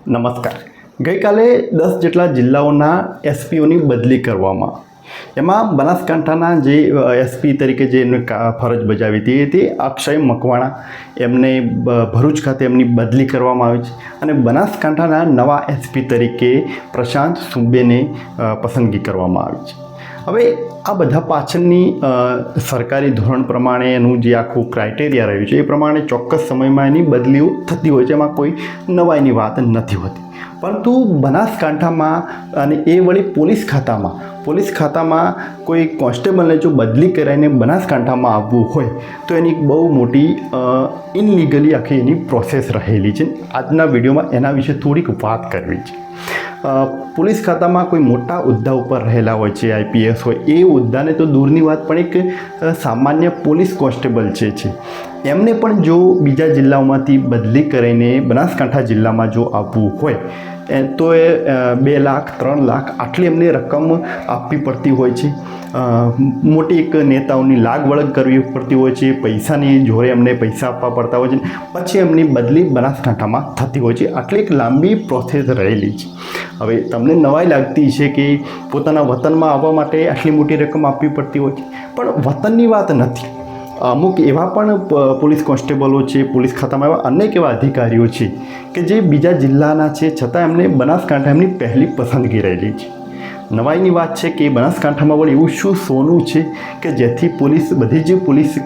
નમસ્કાર. ગઈકાલે 10 જેટલા જિલ્લાઓના એસપીઓની બદલી કરવામાં, એમાં બનાસકાંઠાના જે એસપી તરીકે જે એમને ફરજ બજાવી હતી તે અક્ષય મકવાણા, એમને ભરૂચ ખાતે એમની બદલી કરવામાં આવી છે અને બનાસકાંઠાના નવા એસપી તરીકે પ્રશાંત સુંબેને પસંદગી કરવામાં આવી છે. હવે આ બધા પાછળની સરકારી ધોરણ પ્રમાણે એનું જે આખું ક્રાઇટેરિયા રહ્યું છે એ પ્રમાણે ચોક્કસ સમયમાં એની બદલીઓ થતી હોય છે, એમાં કોઈ નવાઈની વાત નથી હોતી. પરંતુ બનાસકાંઠામાં અને એ વળી પોલીસ ખાતામાં કોઈ કોન્સ્ટેબલને જો બદલી કરાવીને બનાસકાંઠામાં આવવું હોય તો એની બહુ મોટી ઇનલીગલી આખી એની પ્રોસેસ રહેલી છે. આજના વિડીયોમાં એના વિશે થોડીક વાત કરવી છે. પોલીસ ખાતામાં કોઈ મોટા હોદ્દા ઉપર રહેલા હોય છે, આઈપીએસ હોય, એ હોદ્દાને તો દૂરની વાત, પણ એક સામાન્ય પોલીસ કોન્સ્ટેબલ છે એમને પણ જો બીજા જિલ્લાઓમાંથી બદલી કરીને બનાસકાંઠા જિલ્લામાં જો આવવું હોય તો એ 2 લાખ 3 લાખ આટલી એમને રકમ આપવી પડતી હોય છે. મોટી એક નેતાઓની લાગવળગ કરવી પડતી હોય છે, પૈસાની જોડે એમને પૈસા આપવા પડતા હોય છે, પછી એમની બદલી બનાસકાંઠામાં થતી હોય છે. આટલી એક લાંબી પ્રોસેસ રહેલી છે. હવે તમને નવાઈ લાગતી છે કે પોતાના વતનમાં આવવા માટે આટલી મોટી રકમ આપવી પડતી હોય છે, પણ વતનની વાત નથી. અમુક એવા પણ પોલીસ કોન્સ્ટેબલો છે, પોલીસ ખાતામાં એવા અનેક એવા અધિકારીઓ છે કે જે બીજા જિલ્લાના છે, છતાં એમને બનાસકાંઠા એમની પહેલી પસંદગી રહેલી છે. નવાઈની વાત છે કે બનાસકાંઠામાં વળી એવું શું સોનું છે કે જેથી બધી જ પોલીસ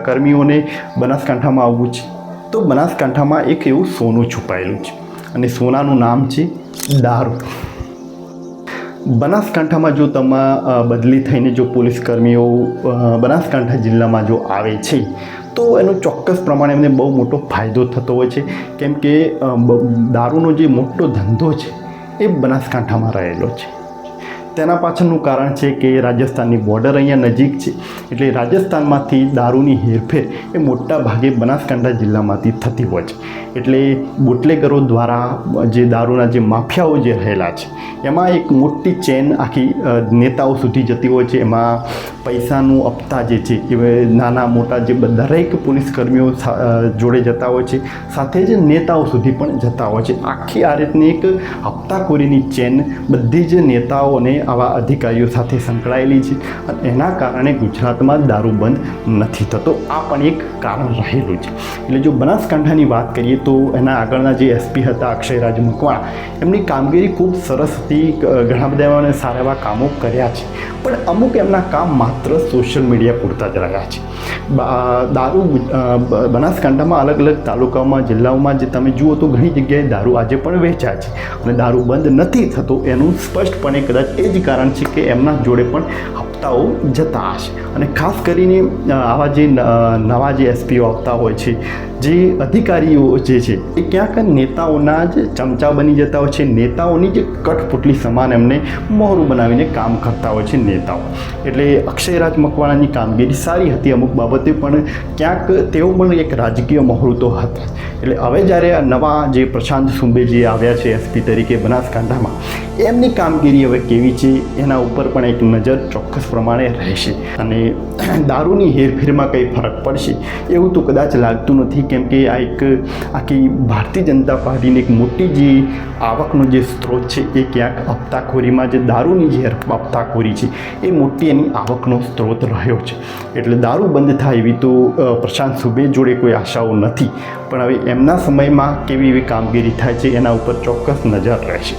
કર્મીઓને બનાસકાંઠામાં આવવું છે? તો બનાસકાંઠામાં એક એવું સોનું છુપાયેલું છે અને સોનાનું નામ છે દારૂ. બનાસકાંઠામાં જો તમે બદલી થઈને જો પોલીસ કર્મીઓ બનાસકાંઠા જિલ્લામાં જો આવે છે તો એનો ચોક્કસ પ્રમાણે એમને બહુ મોટો ફાયદો થતો હોય છે, કેમ કે દારૂનો જે મોટો ધંધો છે એ બનાસકાંઠામાં રહેલો છે. તેના પાછળનું કારણ છે કે રાજસ્થાનની બોર્ડર અહીંયા નજીક છે, એટલે રાજસ્થાનમાંથી દારૂની હેરફેર એ મોટા ભાગે બનાસકાંઠા જિલ્લામાંથી થતી હોય છે. એટલે બુટલેગરો દ્વારા જે દારૂના જે માફિયાઓ જે રહેલા છે એમાં એક મોટી ચેન આખી નેતાઓ સુધી જતી હોય છે. એમાં પૈસાનું હપ્તા જે છે એ નાના મોટા જે દરેક પોલીસ કર્મીઓ જોડે જતા હોય છે, સાથે જ નેતાઓ સુધી પણ જતા હોય છે. આખી આ રીતની એક હપ્તાખોરીની ચેન બધી જ નેતાઓને આવા અધિકારીઓ સાથે સંકળાયેલી છે અને એના કારણે ગુજરાતમાં દારૂ બંધ નથી થતો. આ પણ એક કારણ રહેલું છે. એટલે જો બનાસકાંઠાની વાત કરીએ તો એના આગળના જે એસપી હતા અક્ષયરાજ મકવાણા, એમની કામગીરી ખૂબ સરસ હતી. ઘણા બધા એવા સારા એવા કામો કર્યા છે, પણ અમુક એમના કામ માત્ર સોશિયલ મીડિયા પૂરતા જ રહ્યા છે. દારૂ બનાસકાંઠામાં અલગ અલગ તાલુકાઓમાં, જિલ્લાઓમાં જે તમે જુઓ તો ઘણી જગ્યાએ દારૂ આજે પણ વેચાય છે અને દારૂ બંધ નથી થતો. એનું સ્પષ્ટપણે કદાચ એ જ કારણ છે કે એમના જોડે પણ હપ્તાઓ જતા હશે. અને ખાસ કરીને આવા જે નવા જે એસપીઓ આવતા હોય છે, જે અધિકારીઓ જે છે એ ક્યાંક નેતાઓના જ ચમચા બની જતા હોય છે, નેતાઓની જ કઠપુટલી સમાન એમને મોહરું બનાવીને કામ કરતા હોય છે નેતાઓ. એટલે અક્ષયરાજ મકવાણાની કામગીરી સારી હતી અમુક બાબતે, પણ ક્યાંક તેઓ પણ એક રાજકીય મોહરું તો હતા. એટલે હવે જ્યારે આ નવા જે પ્રશાંત સુંબે જે આવ્યા છે એસપી તરીકે બનાસકાંઠામાં, એમની કામગીરી હવે કેવી છે એના ઉપર પણ એક નજર ચોક્કસ પ્રમાણે રહેશે. અને દારૂની હેરફેરમાં કંઈ ફરક પડશે એવું તો કદાચ લાગતું નથી, કેમ કે આ એક આખી ભારતીય જનતા પાર્ટીની એક મોટી જે આવકનો જે સ્ત્રોત છે એ ક્યાંક હપ્તાખોરીમાં, જે દારૂની જે હપ્તાખોરી છે એ મોટી એની આવકનો સ્ત્રોત રહ્યો છે. એટલે દારૂ બંધ થાય એવી તો પ્રશાંત સુંબે જોડે કોઈ આશાઓ નથી, પણ હવે એમના સમયમાં કેવી એવી કામગીરી થાય છે એના ઉપર ચોક્કસ નજર રહેશે.